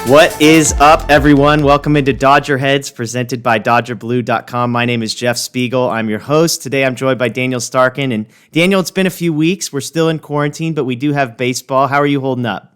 What is up, everyone? Welcome into DodgerHeads, presented by DodgerBlue.com. My name is Jeff Spiegel. I'm your host. Today, I'm joined by Daniel Starkand. And Daniel, it's been a few weeks. We're still in quarantine, but we do have baseball. How are you holding up?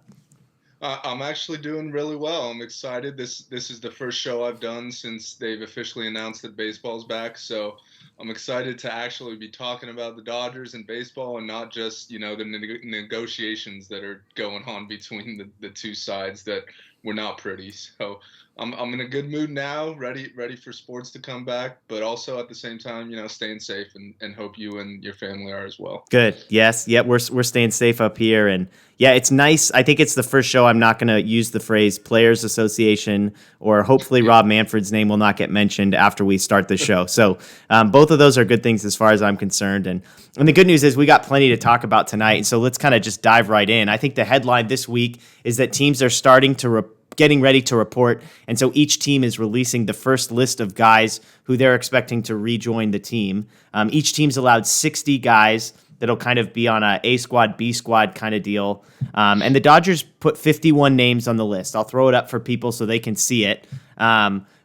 I'm actually doing really well. I'm excited. This is the first show I've done since they've officially announced that baseball's back. So I'm excited to actually be talking about the Dodgers and baseball and not just, the negotiations that are going on between the two sides that were not pretty. So I'm in a good mood now, ready for sports to come back, but also at the same time, staying safe and hope you and your family are as well. Good. Yes. Yeah, we're staying safe up here. And yeah, it's nice. I think it's the first show I'm not going to use the phrase Players Association, or hopefully Rob Manfred's name will not get mentioned after we start the show. So both of those are good things as far as I'm concerned. And the good news is we got plenty to talk about tonight. And so let's kind of just dive right in. I think the headline this week is that teams are starting to getting ready to report. And so each team is releasing the first list of guys who they're expecting to rejoin the team. Each team's allowed 60 guys that'll kind of be on a squad, B squad kind of deal. And the Dodgers put 51 names on the list. I'll throw it up for people so they can see it.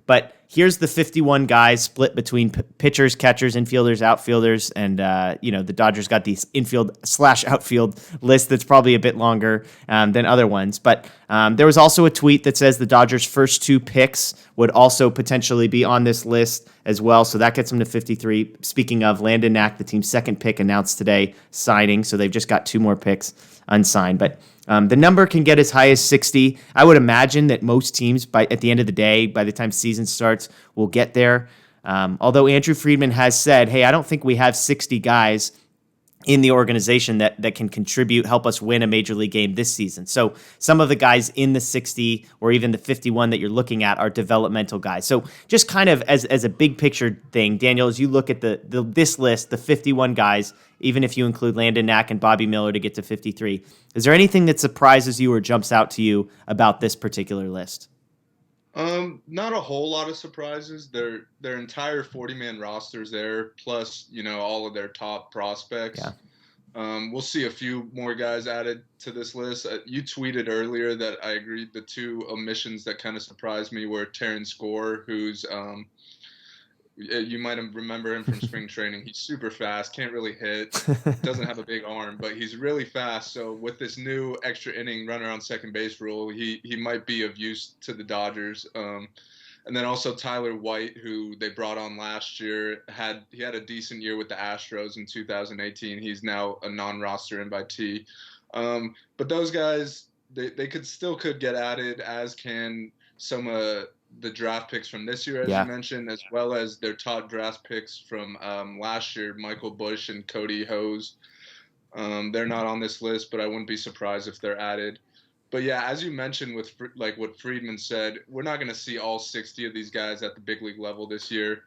But here's the 51 guys split between pitchers, catchers, infielders, outfielders, and the Dodgers got these infield/outfield list that's probably a bit longer than other ones. But there was also a tweet that says the Dodgers' first two picks would also potentially be on this list as well. So that gets them to 53. Speaking of, Landon Knack, the team's second pick, announced today signing. So they've just got two more picks unsigned. But the number can get as high as 60. I would imagine that most teams, at the end of the day, by the time season starts, will get there. Although Andrew Friedman has said, hey, I don't think we have 60 guys in the organization that can contribute, help us win a major league game this season. So some of the guys in the 60 or even the 51 that you're looking at are developmental guys. So just kind of as a big picture thing, Daniel, as you look at this list, the 51 guys, even if you include Landon Knack and Bobby Miller to get to 53, is there anything that surprises you or jumps out to you about this particular list? Not a whole lot of surprises. Their entire 40-man roster's there, plus, all of their top prospects. Yeah. We'll see a few more guys added to this list. You tweeted earlier that I agreed the two omissions that kind of surprised me were Terrence Gore, who's you might remember him from spring training. He's super fast, can't really hit, doesn't have a big arm, but he's really fast. So with this new extra inning runner on second base rule, he might be of use to the Dodgers. And then also Tyler White, who they brought on last year, he had a decent year with the Astros in 2018. He's now a non-roster invitee. But those guys, they could get added, as can some the draft picks from this year, as you mentioned, as well as their top draft picks from last year, Michael Bush and Cody Hose. They're not on this list, but I wouldn't be surprised if they're added. But yeah, as you mentioned with like what Friedman said, we're not going to see all 60 of these guys at the big league level this year.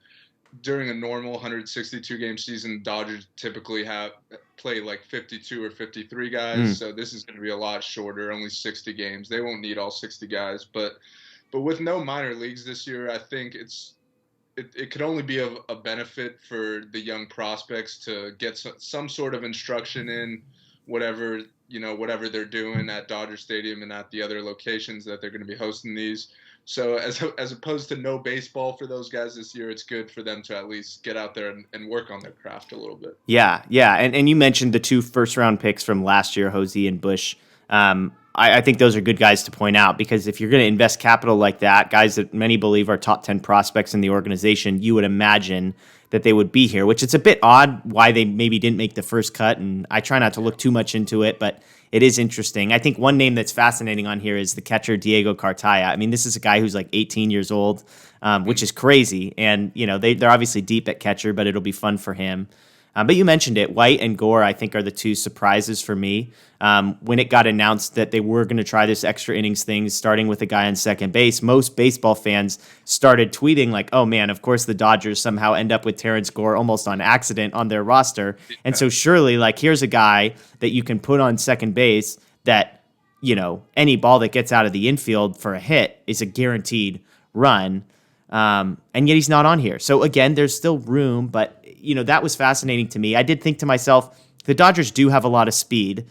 During a normal 162-game season, Dodgers typically play like 52 or 53 guys, so this is going to be a lot shorter, only 60 games. They won't need all 60 guys, but with no minor leagues this year, I think it could only be a benefit for the young prospects to get some sort of instruction in whatever they're doing at Dodger Stadium and at the other locations that they're going to be hosting these. So as opposed to no baseball for those guys this year, it's good for them to at least get out there and work on their craft a little bit. Yeah. And you mentioned the two first-round picks from last year, Hosey and Bush. I think those are good guys to point out, because if you're going to invest capital like that, guys that many believe are top 10 prospects in the organization, you would imagine that they would be here, which it's a bit odd why they maybe didn't make the first cut. And I try not to look too much into it, but it is interesting. I think one name that's fascinating on here is the catcher, Diego Cartaya. I mean, this is a guy who's like 18 years old, which is crazy. And, they're obviously deep at catcher, but it'll be fun for him. But you mentioned it. White and Gore, I think, are the two surprises for me. When it got announced that they were going to try this extra innings thing, starting with a guy on second base, most baseball fans started tweeting like, oh, man, of course the Dodgers somehow end up with Terrence Gore almost on accident on their roster. And so surely, like, here's a guy that you can put on second base that, any ball that gets out of the infield for a hit is a guaranteed run. And yet he's not on here. So again, there's still room, but that was fascinating to me. I did think to myself, the Dodgers do have a lot of speed.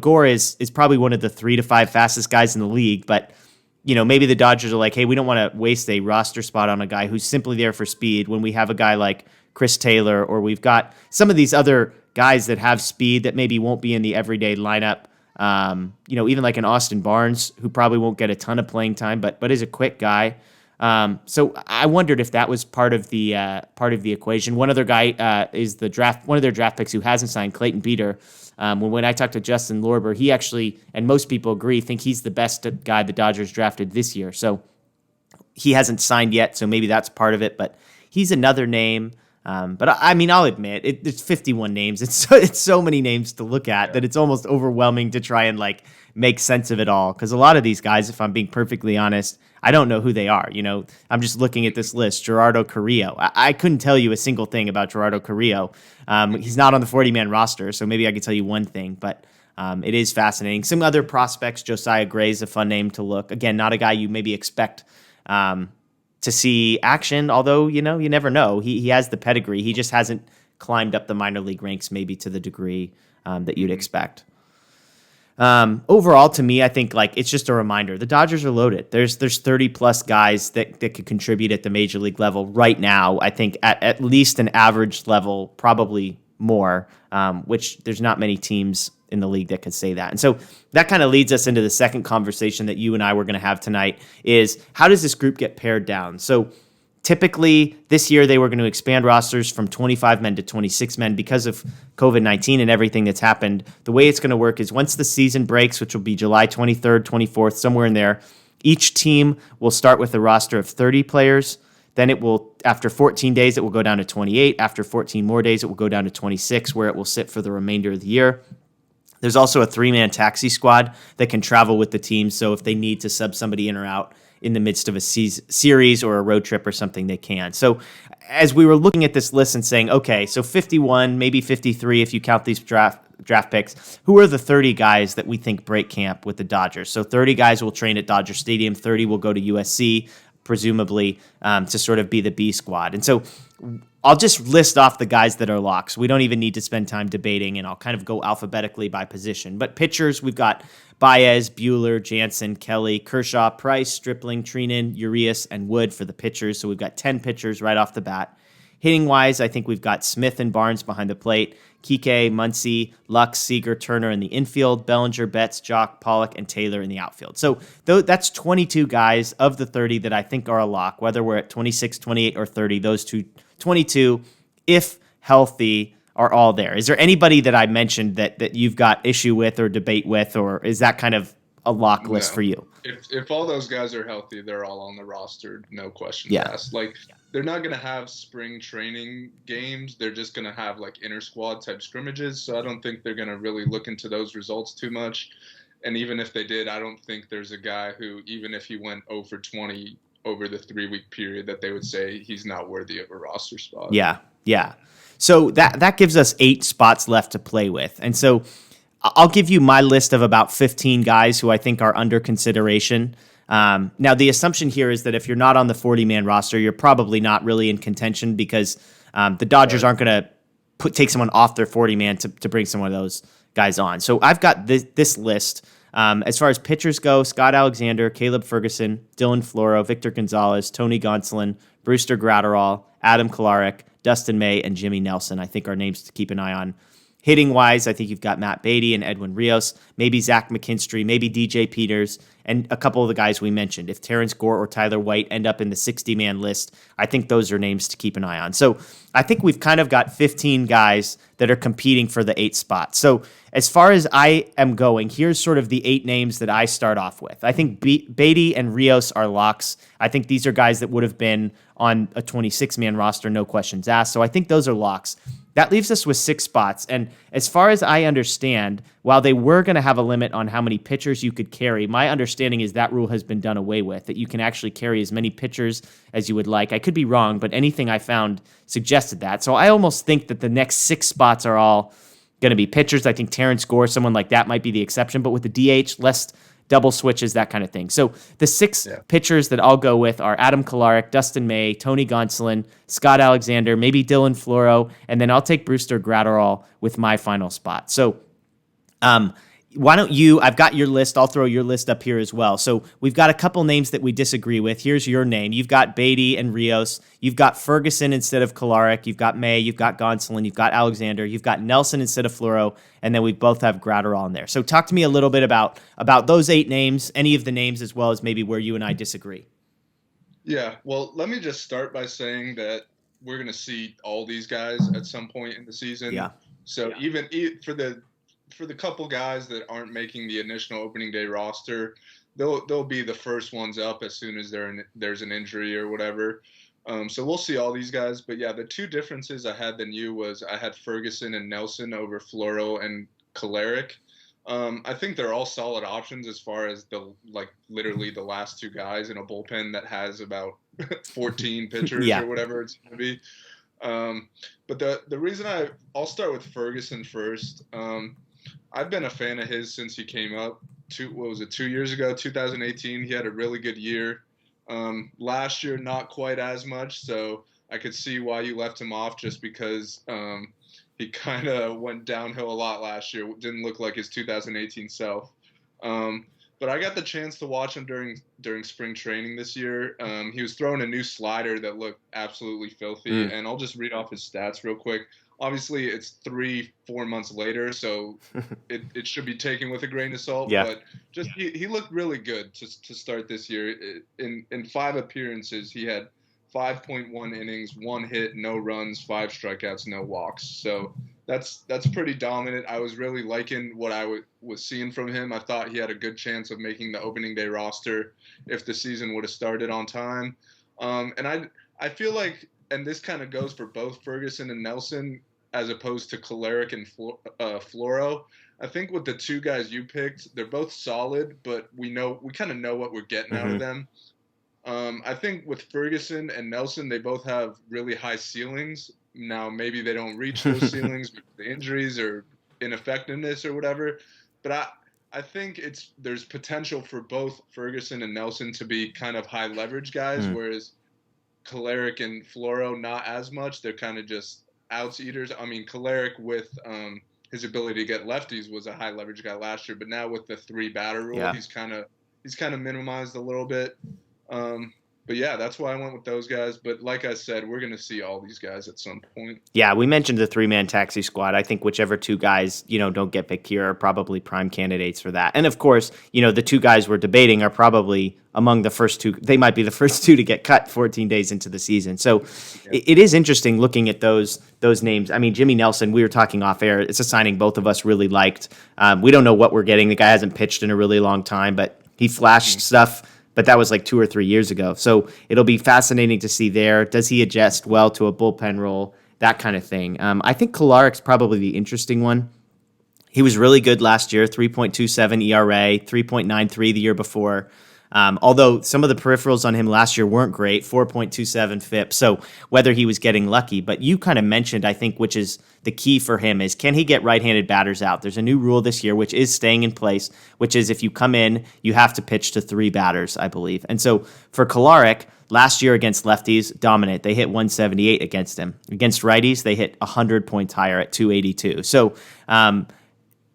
Gore is probably one of the 3 to 5 fastest guys in the league, but maybe the Dodgers are like, hey, we don't want to waste a roster spot on a guy who's simply there for speed when we have a guy like Chris Taylor, or we've got some of these other guys that have speed that maybe won't be in the everyday lineup. Even like an Austin Barnes, who probably won't get a ton of playing time, but is a quick guy. So I wondered if that was part of the equation. One other guy is one of their draft picks who hasn't signed, Clayton Beeter. When I talked to Justin Lorber, he actually, and most people agree, think he's the best guy the Dodgers drafted this year. So he hasn't signed yet, so maybe that's part of it. But he's another name. But I mean, I'll admit it's 51 names. It's so many names to look at that it's almost overwhelming to try and like make sense of it all. Because a lot of these guys, if I'm being perfectly honest, I don't know who they are. I'm just looking at this list. Gerardo Carrillo. I couldn't tell you a single thing about Gerardo Carrillo. He's not on the 40-man roster, so maybe I could tell you one thing. But it is fascinating. Some other prospects. Josiah Gray's a fun name to look. Again, not a guy you maybe expect to see action, although, you never know. He has the pedigree. He just hasn't climbed up the minor league ranks maybe to the degree that you'd expect. Overall, to me, I think like it's just a reminder. The Dodgers are loaded. There's 30 plus guys that could contribute at the major league level right now. I think at least an average level, probably more, which there's not many teams in the league that could say that. And so that kind of leads us into the second conversation that you and I were going to have tonight is how does this group get pared down? So typically this year they were going to expand rosters from 25 men to 26 men because of COVID-19 and everything that's happened. The way it's going to work is once the season breaks, which will be July 23rd, 24th, somewhere in there, each team will start with a roster of 30 players. Then it will, after 14 days, it will go down to 28. After 14 more days, it will go down to 26, where it will sit for the remainder of the year. There's also a 3-man taxi squad that can travel with the team. So if they need to sub somebody in or out in the midst of a series or a road trip or something, they can. So as we were looking at this list and saying, okay, so 51, maybe 53 if you count these draft picks, who are the 30 guys that we think break camp with the Dodgers? So 30 guys will train at Dodger Stadium, 30 will go to USC, presumably to sort of be the B squad. And so I'll just list off the guys that are locks. We don't even need to spend time debating, and I'll kind of go alphabetically by position. But pitchers, we've got Baez, Buehler, Jansen, Kelly, Kershaw, Price, Stripling, Treinen, Urias, and Wood for the pitchers. So we've got 10 pitchers right off the bat. Hitting-wise, I think we've got Smith and Barnes behind the plate, Kike, Muncy, Lux, Seager, Turner in the infield, Bellinger, Betts, Jock, Pollock, and Taylor in the outfield. So that's 22 guys of the 30 that I think are a lock, whether we're at 26, 28, or 30, those 22, if healthy, are all there. Is there anybody that I mentioned that you've got issue with or debate with, or is that kind of a lock list for you? If all those guys are healthy, they're all on the roster, no questions asked. They're not going to have spring training games. They're just going to have like inter squad type scrimmages. So I don't think they're going to really look into those results too much. And even if they did, I don't think there's a guy who, even if he went 0 for 20 over the 3-week period, that they would say he's not worthy of a roster spot. Yeah. So that gives us 8 spots left to play with. And so I'll give you my list of about 15 guys who I think are under consideration. Now, the assumption here is that if you're not on the 40-man roster, you're probably not really in contention because the Dodgers aren't going to take someone off their 40-man to bring some of those guys on. So I've got this list. As far as pitchers go, Scott Alexander, Caleb Ferguson, Dylan Floro, Victor Gonzalez, Tony Gonsolin, Brewster Gratterall, Adam Kolarek, Dustin May, and Jimmy Nelson, I think are names to keep an eye on. Hitting-wise, I think you've got Matt Beatty and Edwin Rios, maybe Zach McKinstry, maybe DJ Peters, and a couple of the guys we mentioned. If Terrence Gore or Tyler White end up in the 60-man list, I think those are names to keep an eye on. So I think we've kind of got 15 guys that are competing for the 8 spots. So as far as I am going, here's sort of the 8 names that I start off with. I think Beatty and Rios are locks. I think these are guys that would have been on a 26-man roster, no questions asked. So I think those are locks. That leaves us with 6 spots. And as far as I understand, while they were going to have a limit on how many pitchers you could carry, my understanding is that rule has been done away with, that you can actually carry as many pitchers as you would like. I could be wrong, but anything I found suggested that. So I almost think that the next 6 spots are all going to be pitchers. I think Terrence Gore, someone like that, might be the exception. But with the DH, less double switches, that kind of thing. So the 6 pitchers that I'll go with are Adam Kolarek, Dustin May, Tony Gonsolin, Scott Alexander, maybe Dylan Floro, and then I'll take Brewster Gratterall with my final spot. So why don't you, I've got your list. I'll throw your list up here as well. So we've got a couple names that we disagree with. Here's your name. You've got Beatty and Rios. You've got Ferguson instead of Kolarek. You've got May. You've got Gonsolin. You've got Alexander. You've got Nelson instead of Floro. And then we both have Gratterall in there. So talk to me a little bit about those 8 names, any of the names, as well as maybe where you and I disagree. Yeah, well, let me just start by saying that we're going to see all these guys at some point in the season. Yeah. So even for the couple guys that aren't making the initial opening day roster, they'll be the first ones up as soon as there's an injury or whatever. So we'll see all these guys. But yeah, the 2 differences I had than you was I had Ferguson and Nelson over Floro and Kolarek. I think they're all solid options as far as literally the last 2 guys in a bullpen that has about 14 pitchers or whatever it's going to be. But the reason I'll start with Ferguson first. I've been a fan of his since he came up. 2 years ago, 2018. He had a really good year. Last year, not quite as much. So I could see why you left him off, just because he kind of went downhill a lot last year. Didn't look like his 2018 self. But I got the chance to watch him during spring training this year. He was throwing a new slider that looked absolutely filthy. And I'll just read off his stats real quick. Obviously, it's 3-4 months later, so it should be taken with a grain of salt. Yeah. But just he looked really good to start this year. In 5 appearances, he had 5.1 innings, 1 hit, no runs, 5 strikeouts, no walks. So that's pretty dominant. I was really liking what I was seeing from him. I thought he had a good chance of making the opening day roster if the season would have started on time. And I feel like, and this kind of goes for both Ferguson and Nelson, as opposed to Kolarek and Floro. I think with the 2 guys you picked, they're both solid, but we kind of know what we're getting out of them. I think with Ferguson and Nelson, they both have really high ceilings. Now, maybe they don't reach those ceilings with the injuries or ineffectiveness or whatever, but I think there's potential for both Ferguson and Nelson to be kind of high leverage guys, whereas Kolarek and Floro, not as much. They're kind of just outs eaters. I mean, Kolarek with his ability to get lefties was a high leverage guy last year, but now with the 3 batter rule, he's kind of minimized a little bit. But yeah, that's why I went with those guys. But like I said, we're going to see all these guys at some point. Yeah, we mentioned the 3-man taxi squad. I think whichever 2 guys, don't get picked here are probably prime candidates for that. And of course, the 2 guys we're debating are probably among the first 2. They might be the first 2 to get cut 14 days into the season. So it is interesting looking at those names. I mean, Jimmy Nelson, we were talking off air. It's a signing both of us really liked. We don't know what we're getting. The guy hasn't pitched in a really long time, but he flashed stuff. But that was like 2 or 3 years ago. So it'll be fascinating to see there. Does he adjust well to a bullpen role? That kind of thing. I think Kolarek's probably the interesting one. He was really good last year, 3.27 ERA, 3.93 the year before. Although some of the peripherals on him last year weren't great, 4.27 FIP. So whether he was getting lucky, but you kind of mentioned, I think, which is the key for him is, can he get right-handed batters out? There's a new rule this year, which is staying in place, which is if you come in, you have to pitch to 3 batters, I believe. And so for Kolarek, last year against lefties, dominant. They hit 178 against him. Against righties, they hit 100 points higher at 282. So,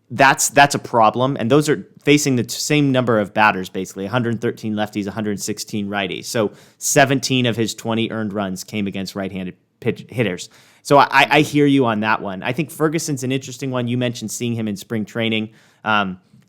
that's a problem, and those are facing the same number of batters, basically, 113 lefties, 116 righties. So 17 of his 20 earned runs came against right-handed hitters. So I hear you on that one. I think Ferguson's an interesting one. You mentioned seeing him in spring training.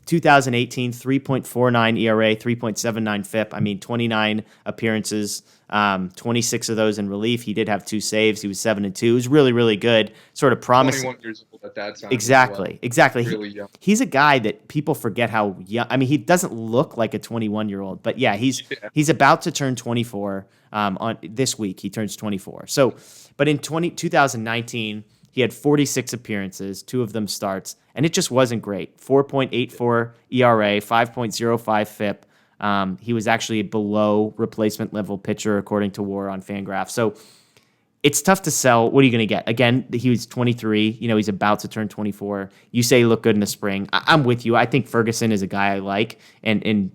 2018, 3.49 ERA, 3.79 FIP. I mean, 29 appearances, 26 of those in relief. He did have 2 saves. He was 7-2. He was really, really good. Sort of promising. 21 years old at that time. Exactly. Really young. He's a guy that people forget how young. I mean, he doesn't look like a 21-year-old, but yeah, he's about to turn 24 on this week. He turns 24. So, but in 2019. He had 46 appearances, 2 of them starts, and it just wasn't great. 4.84 ERA, 5.05 FIP. He was actually a below replacement level pitcher, according to WAR on Fangraphs. So it's tough to sell. What are you going to get? Again, he was 23. He's about to turn 24. You say he looked good in the spring. I'm with you. I think Ferguson is a guy I like, and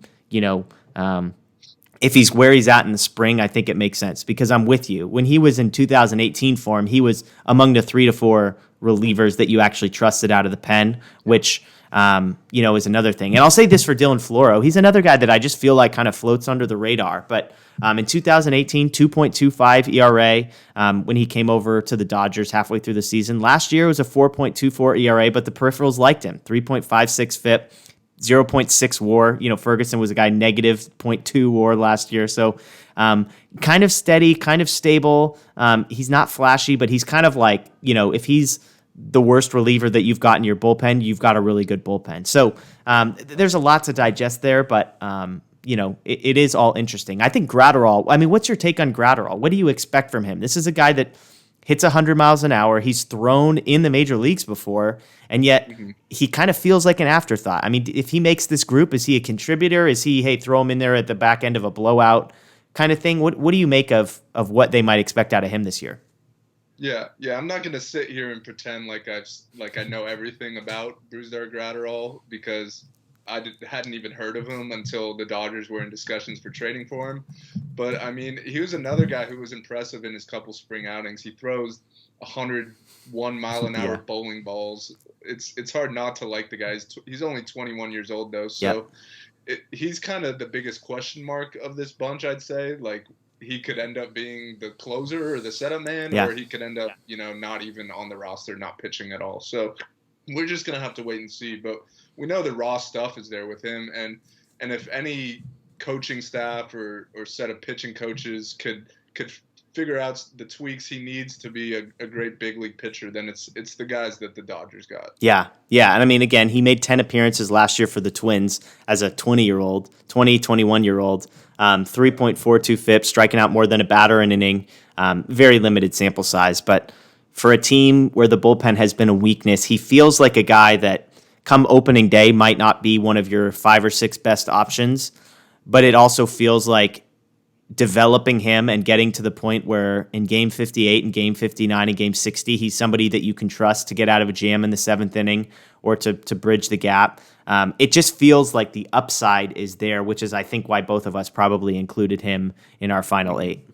if he's where he's at in the spring, I think it makes sense because I'm with you. When he was in 2018 form, he was among the 3 to 4 relievers that you actually trusted out of the pen, which is another thing. And I'll say this for Dylan Floro. He's another guy that I just feel like kind of floats under the radar. But in 2018, 2.25 ERA when he came over to the Dodgers halfway through the season. Last year it was a 4.24 ERA, but the peripherals liked him. 3.56 FIP, 0.6 WAR. Ferguson was a guy negative -0.2 WAR last year. So kind of steady, kind of stable. He's not flashy, but he's kind of like, if he's the worst reliever that you've got in your bullpen, you've got a really good bullpen. So there's a lot to digest there, but it is all interesting. I think Gratterall, what's your take on Gratterall? What do you expect from him? This is a guy that hits 100 miles an hour. He's thrown in the major leagues before, and yet he kind of feels like an afterthought. If he makes this group, is he a contributor? Is he, hey, throw him in there at the back end of a blowout kind of thing? What do you make of what they might expect out of him this year? Yeah. I'm not gonna sit here and pretend like I know everything about Brusdar Gratterall, because I hadn't even heard of him until the Dodgers were in discussions for trading for him. But he was another guy who was impressive in his couple spring outings. He throws 101 mile an hour bowling balls. It's hard not to like the guy. He's only 21 years old though, so he's kind of the biggest question mark of this bunch, I'd say. Like, he could end up being the closer or the setup man, or he could end up, not even on the roster, not pitching at all. So we're just going to have to wait and see. But we know the raw stuff is there with him. And if any coaching staff or set of pitching coaches could figure out the tweaks he needs to be a great big league pitcher, then it's the guys that the Dodgers got. Yeah. And again, he made 10 appearances last year for the Twins as a 21-year-old, 3.42 FIP, striking out more than a batter an inning. Very limited sample size, but for a team where the bullpen has been a weakness, he feels like a guy that come opening day might not be one of your 5 or 6 best options, but it also feels like developing him and getting to the point where in game 58 and game 59 and game 60, he's somebody that you can trust to get out of a jam in the 7th inning or to bridge the gap. It just feels like the upside is there, which is, I think, why both of us probably included him in our final 8.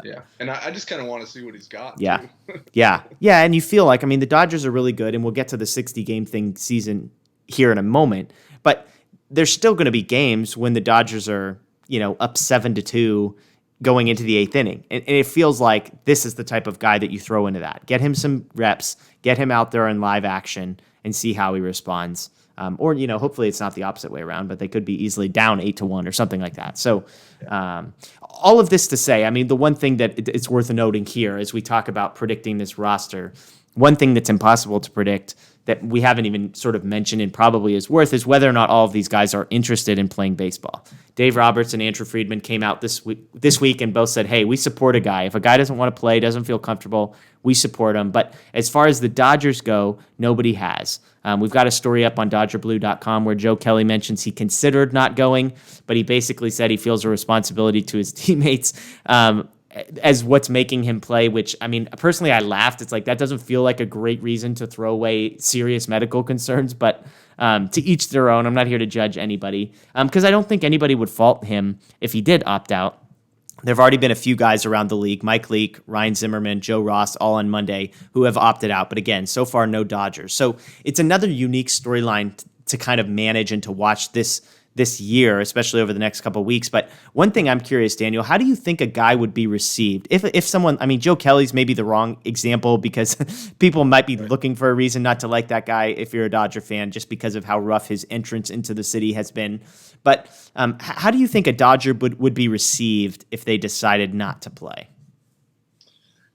Yeah, and I just kind of want to see what he's got. Yeah, yeah, and you feel like, the Dodgers are really good, and we'll get to the 60-game season here in a moment, but there's still going to be games when the Dodgers are up 7-2 going into the 8th inning. And it feels like this is the type of guy that you throw into that. Get him some reps, get him out there in live action, and see how he responds. Or hopefully it's not the opposite way around, but they could be easily down 8-1 or something like that. So all of this to say, the one thing that it's worth noting here as we talk about predicting this roster, one thing that's impossible to predict that we haven't even sort of mentioned and probably is worth is whether or not all of these guys are interested in playing baseball. Dave Roberts and Andrew Friedman came out this week and both said, hey, we support a guy. If a guy doesn't want to play, doesn't feel comfortable, we support him. But as far as the Dodgers go, nobody has. We've got a story up on DodgerBlue.com where Joe Kelly mentions he considered not going, but he basically said he feels a responsibility to his teammates as what's making him play, which, personally, I laughed. It's like, that doesn't feel like a great reason to throw away serious medical concerns, but to each their own. I'm not here to judge anybody because I don't think anybody would fault him if he did opt out. There have already been a few guys around the league, Mike Leake, Ryan Zimmerman, Joe Ross, all on Monday, who have opted out. But again, so far, no Dodgers. So it's another unique storyline to kind of manage and to watch this year, especially over the next couple of weeks. But one thing I'm curious, Daniel, how do you think a guy would be received? If someone, Joe Kelly's maybe the wrong example because people might be looking for a reason not to like that guy if you're a Dodger fan, just because of how rough his entrance into the city has been. But how do you think a Dodger would be received if they decided not to play?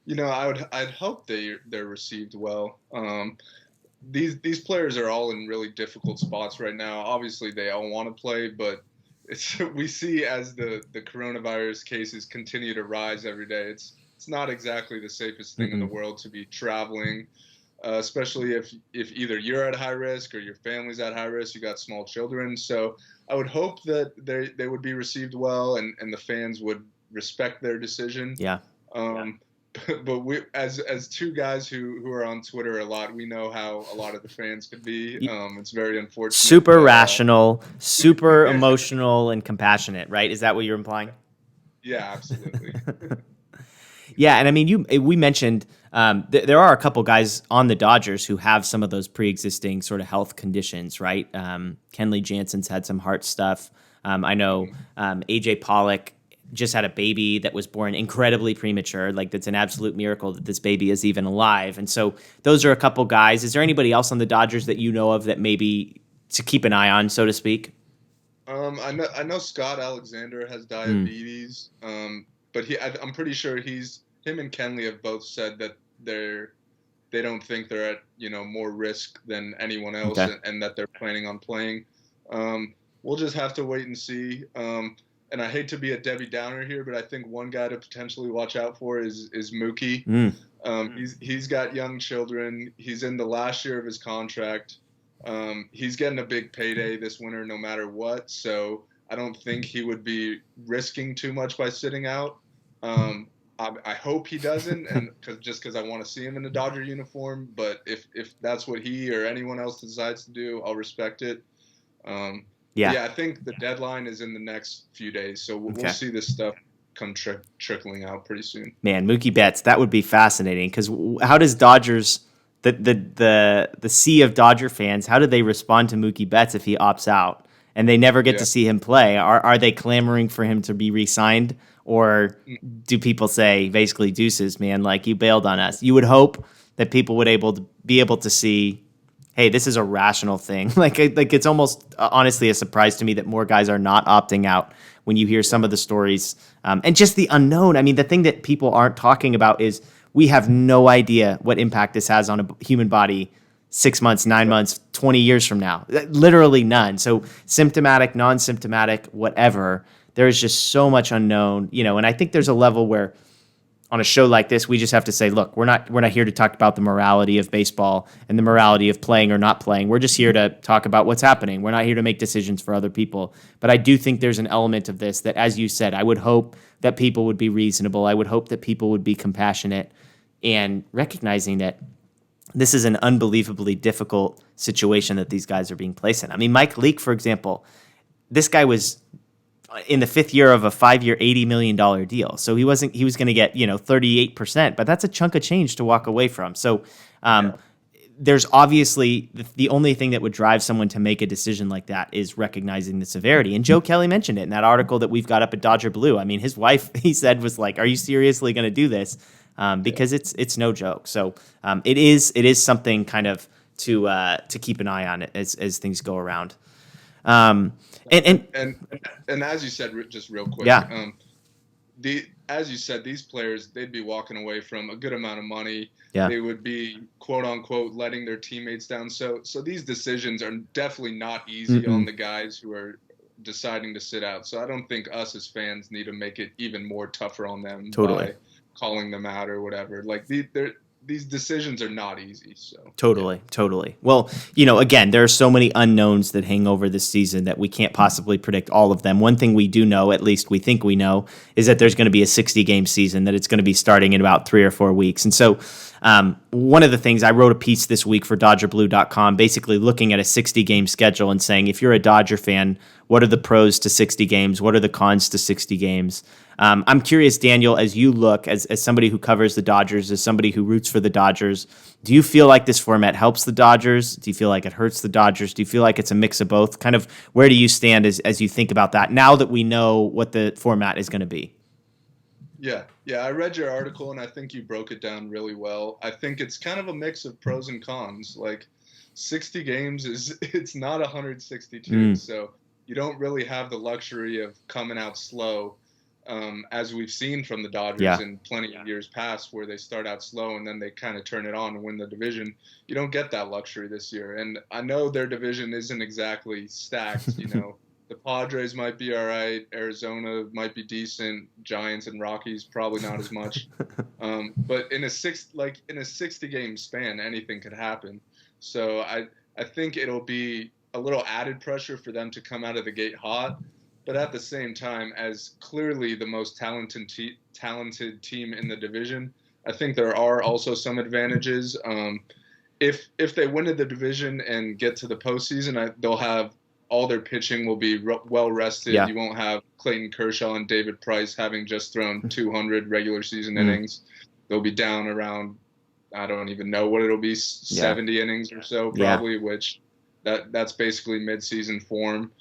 I'd hope they're received well. These players are all in really difficult spots right now. Obviously, they all want to play, but we see as the coronavirus cases continue to rise every day, it's not exactly the safest thing in the world to be traveling, especially if either you're at high risk or your family's at high risk, you got small children. So I would hope that they would be received well and the fans would respect their decision. Yeah. But we, as two guys who are on Twitter a lot, we know how a lot of the fans could be. It's very unfortunate. Super rational, super emotional, and compassionate, right? Is that what you're implying? Yeah, absolutely. Yeah, and we mentioned There are a couple guys on the Dodgers who have some of those pre-existing sort of health conditions, right? Kenley Jansen's had some heart stuff. I know AJ Pollock just had a baby that was born incredibly premature. Like, that's an absolute miracle that this baby is even alive. And so those are a couple guys. Is there anybody else on the Dodgers that you know of that maybe to keep an eye on, so to speak? I know Scott Alexander has diabetes, but I'm pretty sure him and Kenley have both said that they don't think they're at more risk than anyone else, Okay. and that they're planning on playing. We'll just have to wait and see. And I hate to be a Debbie Downer here, but I think one guy to potentially watch out for is Mookie. He's got young children. He's in the last year of his contract. He's getting a big payday this winter no matter what, so I don't think he would be risking too much by sitting out. I hope he doesn't, and because I want to see him in a Dodger uniform. But if that's what he or anyone else decides to do, I'll respect it. Yeah, I think the deadline is in the next few days, so we'll see this stuff come trickling out pretty soon. Man, Mookie Betts, that would be fascinating, because how does Dodgers, the sea of Dodger fans, how do they respond to Mookie Betts if he opts out and they never get to see him play? Are they clamoring for him to be re-signed, or do people say basically, deuces, man, like, you bailed on us? You would hope that people would be able to see, hey, this is a rational thing. Like it's almost honestly a surprise to me that more guys are not opting out when you hear some of the stories, and just the unknown. I mean, the thing that people aren't talking about is we have no idea what impact this has on a human body 6 months, 9 months, 20 years from now. Literally none. So symptomatic, non-symptomatic, whatever, there is just so much unknown, and I think there's a level where on a show like this, we just have to say, look, we're not here to talk about the morality of baseball and the morality of playing or not playing. We're just here to talk about what's happening. We're not here to make decisions for other people. But I do think there's an element of this that, as you said, I would hope that people would be reasonable. I would hope that people would be compassionate, and recognizing that this is an unbelievably difficult situation that these guys are being placed in. I mean, Mike Leake, for example, this guy was in the fifth year of a 5-year, $80 million deal. So he was going to get, 38%, but that's a chunk of change to walk away from. So there's obviously the only thing that would drive someone to make a decision like that is recognizing the severity. And Joe Kelly mentioned it in that article that we've got up at Dodger Blue. I mean, his wife, he said, was like, are you seriously going to do this? Because it's no joke. So it is something kind of to keep an eye on as things go around. And as you said, just real quick, as you said, these players, they'd be walking away from a good amount of money. Yeah. They would be, quote unquote, letting their teammates down. So these decisions are definitely not easy on the guys who are deciding to sit out. So I don't think us as fans need to make it even more tougher on them by calling them out or whatever. Like these decisions are not easy. So Totally. Well, again, there are so many unknowns that hang over this season that we can't possibly predict all of them. One thing we do know, at least we think we know, is that there's going to be a 60-game season, that it's going to be starting in about 3 or 4 weeks. And so one of the things, I wrote a piece this week for DodgerBlue.com, basically looking at a 60-game schedule and saying, if you're a Dodger fan, what are the pros to 60 games? What are the cons to 60 games? I'm curious, Daniel, as you look, as somebody who covers the Dodgers, as somebody who roots for the Dodgers, do you feel like this format helps the Dodgers? Do you feel like it hurts the Dodgers? Do you feel like it's a mix of both? Kind of where do you stand as you think about that now that we know what the format is going to be? Yeah, I read your article, and I think you broke it down really well. I think it's kind of a mix of pros and cons. Like 60 games it's not 162, so you don't really have the luxury of coming out slow. As we've seen from the Dodgers in plenty of years past, where they start out slow and then they kind of turn it on and win the division. You don't get that luxury this year. And I know their division isn't exactly stacked. The Padres might be all right. Arizona might be decent. Giants and Rockies probably not as much. But in a 60-game span, anything could happen. So I think it'll be a little added pressure for them to come out of the gate hot. But at the same time, as clearly the most talented team in the division, I think there are also some advantages. If they win the division and get to the postseason, they'll have all their pitching will be well rested. You won't have Clayton Kershaw and David Price having just thrown 200 regular season innings. They'll be down around I don't even know what it'll be, 70 innings or so probably, which that's basically midseason form.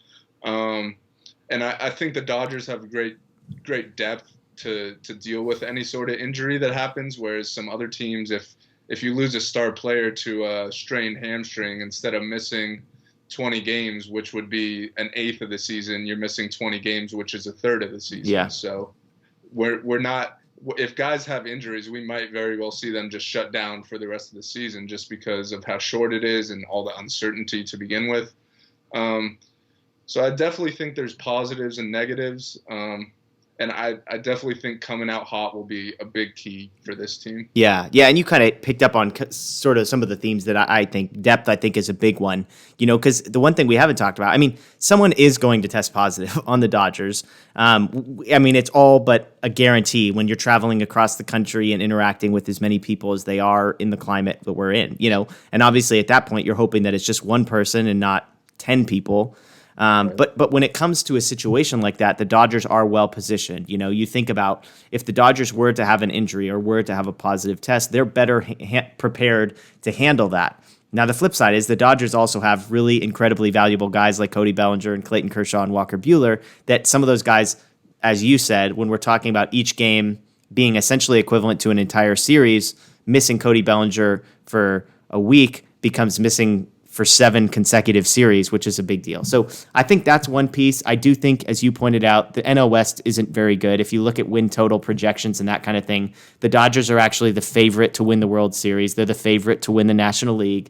And I think the Dodgers have great depth to deal with any sort of injury that happens, whereas some other teams, if you lose a star player to a strained hamstring, instead of missing 20 games, which would be an eighth of the season, you're missing 20 games, which is a third of the season. Yeah. So we're not, if guys have injuries, we might very well see them just shut down for the rest of the season just because of how short it is and all the uncertainty to begin with. So I definitely think there's positives and negatives. And I definitely think coming out hot will be a big key for this team. Yeah, and you kind of picked up on sort of some of the themes that I think depth, I think, is a big one. Because the one thing we haven't talked about, I mean, someone is going to test positive on the Dodgers. I mean, it's all but a guarantee when you're traveling across the country and interacting with as many people as they are in the climate that we're in, And obviously at that point, you're hoping that it's just one person and not 10 people. But when it comes to a situation like that, the Dodgers are well positioned. You think about if the Dodgers were to have an injury or were to have a positive test, they're better prepared to handle that. Now, the flip side is the Dodgers also have really incredibly valuable guys like Cody Bellinger and Clayton Kershaw and Walker Buehler, that some of those guys, as you said, when we're talking about each game being essentially equivalent to an entire series, missing Cody Bellinger for a week becomes missing for 7 consecutive series, which is a big deal. So I think that's one piece. I do think, as you pointed out, the NL West isn't very good. If you look at win total projections and that kind of thing, the Dodgers are actually the favorite to win the World Series. They're the favorite to win the National League.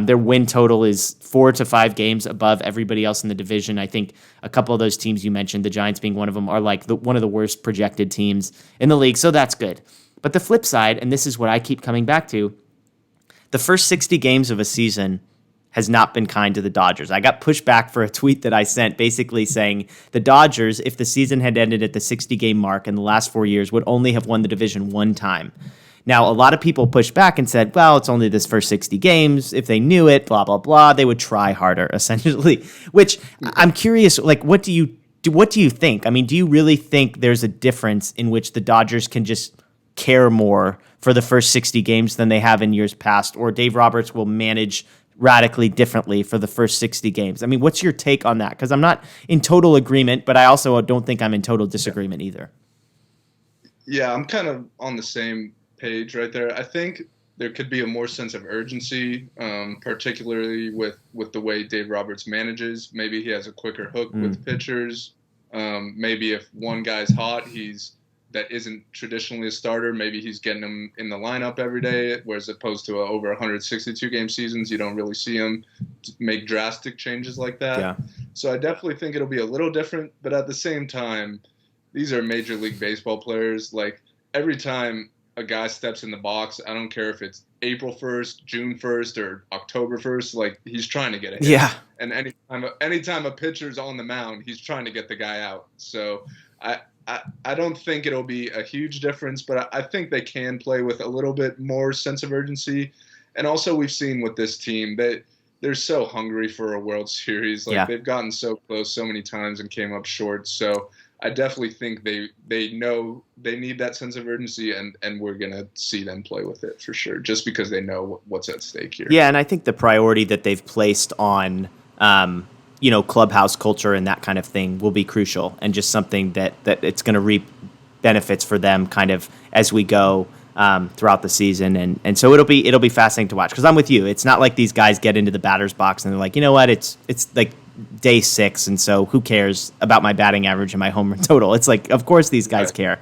Their win total is 4 to 5 games above everybody else in the division. I think a couple of those teams you mentioned, the Giants being one of them, are like one of the worst projected teams in the league. So that's good. But the flip side, and this is what I keep coming back to, the first 60 games of a season has not been kind to the Dodgers. I got pushed back for a tweet that I sent basically saying the Dodgers, if the season had ended at the 60-game mark in the last 4 years, would only have won the division one time. Now, a lot of people pushed back and said, well, it's only this first 60 games. If they knew it, blah, blah, blah, they would try harder, essentially, which I'm curious, like, what do you think? I mean, do you really think there's a difference in which the Dodgers can just care more for the first 60 games than they have in years past, or Dave Roberts will manage radically differently for the first 60 games? I mean, what's your take on that? Because I'm not in total agreement, but I also don't think I'm in total disagreement either. Yeah, I'm kind of on the same page right there. I think there could be a more sense of urgency, particularly with the way Dave Roberts manages. Maybe he has a quicker hook with pitchers. Maybe if one guy's hot, that isn't traditionally a starter, maybe he's getting him in the lineup every day, whereas opposed to over 162 game seasons, you don't really see him make drastic changes like that. Yeah. So I definitely think it'll be a little different, but at the same time, these are Major League Baseball players. Like, every time a guy steps in the box, I don't care if it's April 1st, June 1st, or October 1st, like, he's trying to get a hit. Yeah. And anytime a pitcher's on the mound, he's trying to get the guy out. So I don't think it'll be a huge difference, but I think they can play with a little bit more sense of urgency. And also, we've seen with this team that they're so hungry for a World Series. Like, they've gotten so close so many times and came up short. So I definitely think they know they need that sense of urgency, and we're going to see them play with it for sure, just because they know what's at stake here. Yeah, and I think the priority that they've placed on clubhouse culture and that kind of thing will be crucial, and just something that it's going to reap benefits for them kind of as we go throughout the season. And so it'll be fascinating to watch, because I'm with you. It's not like these guys get into the batter's box and they're like, you know what, it's like day 6, and so who cares about my batting average and my home run total? It's like, of course these guys care.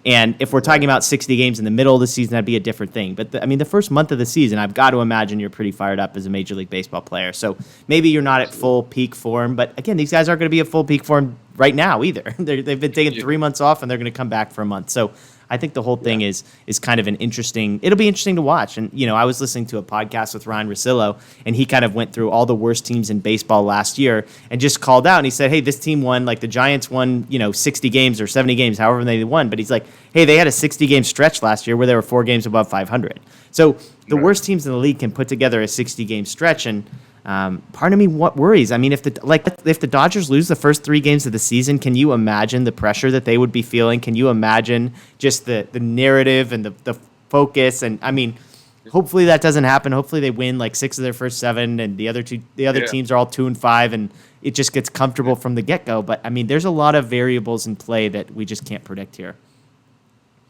And if we're talking about 60 games in the middle of the season, that'd be a different thing. But the first month of the season, I've got to imagine you're pretty fired up as a Major League Baseball player. So maybe you're not at full peak form, but again, these guys aren't going to be at full peak form right now either. They've been taking 3 months off, and they're going to come back for a month. So I think the whole thing is kind of it'll be interesting to watch. And, I was listening to a podcast with Ryan Russillo, and he kind of went through all the worst teams in baseball last year and just called out, and he said, hey, this team won, like the Giants won, 60 games or 70 games, however they won. But he's like, hey, they had a 60-game stretch last year where they were 4 games above 500. So the worst teams in the league can put together a 60-game stretch, and part of me worries. I mean, if the Dodgers lose the first 3 games of the season, can you imagine the pressure that they would be feeling? Can you imagine just the narrative and the focus? And I mean, hopefully that doesn't happen. Hopefully they win like 6 of their first 7, and the other teams are all 2-5, and it just gets comfortable from the get-go. But I mean, there's a lot of variables in play that we just can't predict here.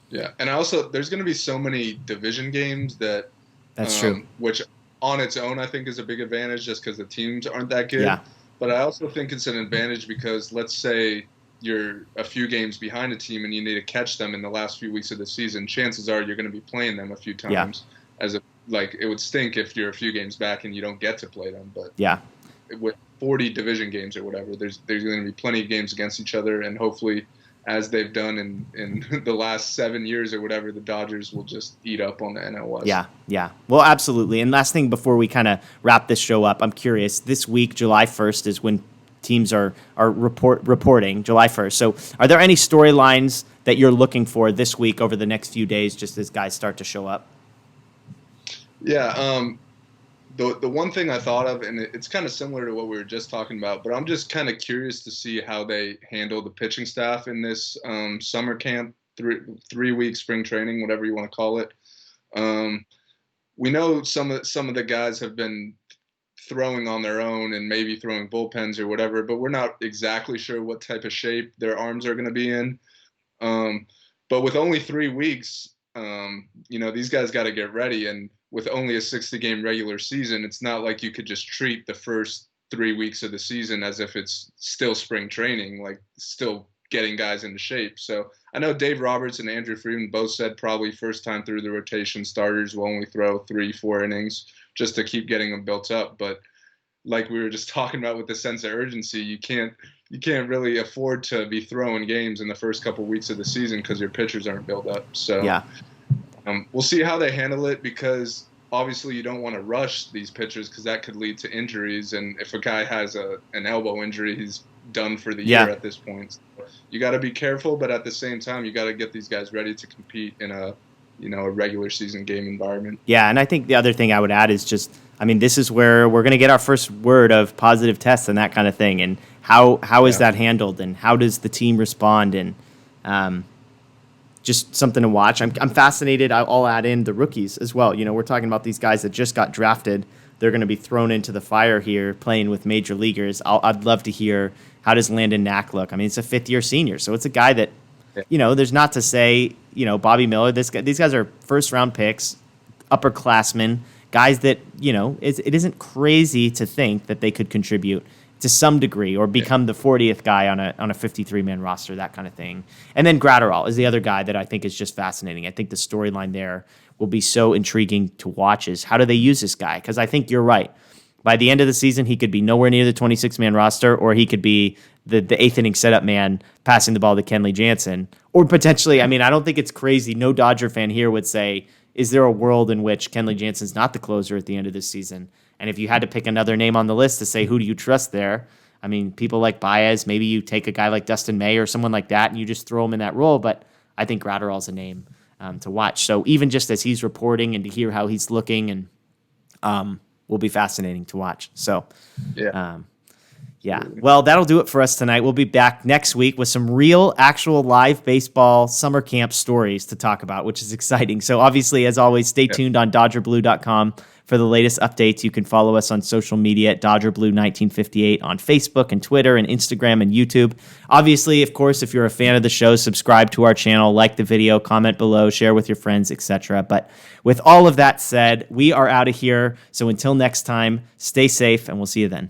Yeah, and also there's going to be so many division games that's true. Which on its own I think is a big advantage just because the teams aren't that good. Yeah. But I also think it's an advantage because let's say you're a few games behind a team and you need to catch them in the last few weeks of the season. Chances are you're going to be playing them a few times. It would stink if you're a few games back and you don't get to play them. But with 40 division games or whatever, there's going to be plenty of games against each other, and hopefully, as they've done in the last 7 years or whatever, the Dodgers will just eat up on the NL West. Yeah. Well, absolutely. And last thing before we kind of wrap this show up, I'm curious. This week, July 1st, is when teams are reporting, July 1st. So are there any storylines that you're looking for this week over the next few days just as guys start to show up? Yeah. The one thing I thought of, and it's kind of similar to what we were just talking about, but I'm just kind of curious to see how they handle the pitching staff in this summer camp, 3-week spring training, whatever you want to call it. We know some of the guys have been throwing on their own and maybe throwing bullpens or whatever, but we're not exactly sure what type of shape their arms are going to be in. But with only 3 weeks, these guys got to get ready, and with only a 60-game regular season, it's not like you could just treat the first 3 weeks of the season as if it's still spring training, like still getting guys into shape. So I know Dave Roberts and Andrew Friedman both said probably first time through the rotation starters will only throw 3-4 innings just to keep getting them built up. But like we were just talking about with the sense of urgency, you can't really afford to be throwing games in the first couple of weeks of the season because your pitchers aren't built up. So we'll see how they handle it, because obviously you don't want to rush these pitchers because that could lead to injuries. And if a guy has an elbow injury, he's done for the year at this point. So you got to be careful, but at the same time, you got to get these guys ready to compete in a regular season game environment. Yeah, and I think the other thing I would add is just, I mean, this is where we're going to get our first word of positive tests and that kind of thing. And how is that handled, and how does the team respond? And just something to watch. I'm fascinated. I'll add in the rookies as well. We're talking about these guys that just got drafted. They're going to be thrown into the fire here playing with major leaguers. I'd love to hear, how does Landon Knack look? I mean, it's a fifth-year senior, so it's a guy that, there's not to say, Bobby Miller, these guys are first-round picks, upperclassmen, guys that, it isn't crazy to think that they could contribute to some degree or become the 40th guy on a 53-man roster, that kind of thing. And then Gratterall is the other guy that I think is just fascinating. I think the storyline there will be so intriguing to watch, is how do they use this guy? Because I think you're right. By the end of the season, he could be nowhere near the 26-man roster, or he could be the eighth-inning setup man passing the ball to Kenley Jansen. Or potentially, I mean, I don't think it's crazy. No Dodger fan here would say, is there a world in which Kenley Jansen's not the closer at the end of this season? And if you had to pick another name on the list to say, who do you trust there? I mean, people like Baez, maybe you take a guy like Dustin May or someone like that and you just throw him in that role. But I think Gratterall's a name to watch. So even just as he's reporting and to hear how he's looking, and will be fascinating to watch. So, well, that'll do it for us tonight. We'll be back next week with some real, actual live baseball summer camp stories to talk about, which is exciting. So obviously, as always, stay tuned on DodgerBlue.com for the latest updates. You can follow us on social media at DodgerBlue1958 on Facebook and Twitter and Instagram and YouTube. Obviously, of course, if you're a fan of the show, subscribe to our channel, like the video, comment below, share with your friends, etc. But with all of that said, we are out of here. So until next time, stay safe, and we'll see you then.